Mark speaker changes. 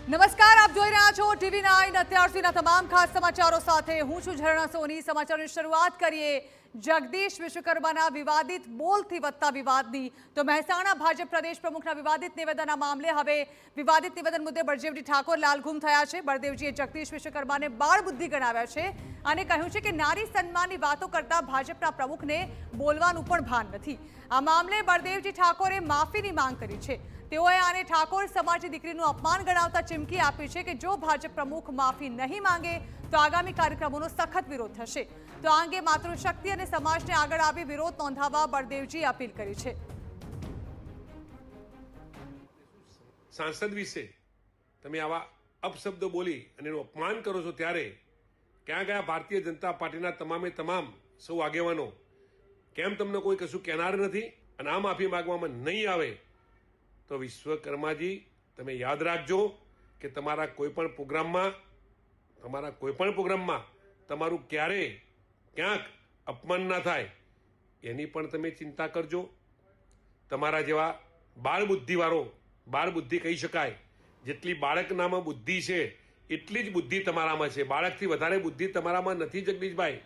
Speaker 1: નમસ્કાર, આપ જોઈ રહ્યા છો TV9 અત્યાર સુધીના તમામ ખાસ સમાચારો સાથે હું છું ઝરણા સોની। સમાચારોની શરૂઆત કરીએ જગદીશ વિશ્વકર્માના વિવાદિત બોલથી વધતા વિવાદની। તો મહેસાણા ભાજપ પ્રદેશ પ્રમુખના વિવાદિત નિવેદનના મામલે હવે વિવાદિત નિવેદન મુદ્દે બળદેવજી ઠાકોર લાલઘુમ થયા છે। બળદેવજીએ જગદીશ વિશ્વકર્માને બાળ બુદ્ધિ ગણાવ્યા છે અને કહ્યું છે કે નારી સન્માનની વાતો કરતા ભાજપના પ્રમુખને બોલવાનું પણ ભાન નથી। આ મામલે બળદેવજી ઠાકોરે માફીની માંગ કરી છે। તેઓએ આને ઠાકોર સમાજની દીકરીનું અપમાન ગણાવતા ચીમકી આપી છે કે જો ભાજપ પ્રમુખ માફી નહીં માંગે તો આગામી કાર્યક્રમોનો સખત વિરોધ થશે। તો આ અંગે માતૃશક્તિ અને સમાજને આગળ આવી વિરોધ નોંધાવવા બળદેવજીએ અપીલ કરી છે।
Speaker 2: સાંસદ વિશે તમે આવા અપશબ્દો બોલી અને એનું અપમાન કરો છો ત્યારે ક્યાં ગયા ભારતીય જનતા પાર્ટીના તમામે તમામ સૌ આગેવાનો? કેમ તમને કોઈ કશું કહેનાર નથી? અને આ માફી માંગવામાં નહીં આવે તો વિશ્વકર્માજી તમે યાદ રાખજો કે તમારા કોઈ પણ પ્રોગ્રામમાં તમારું ક્યારેય ક્યાંક અપમાન ના થાય એની પણ તમે ચિંતા કરજો। તમારા જેવા બાળ બુદ્ધિ કહી શકાય, જેટલી બાળકનામાં બુદ્ધિ છે એટલી જ બુદ્ધિ તમારામાં છે। બાળકથી વધારે બુદ્ધિ તમારામાં નથી જગદીશભાઈ।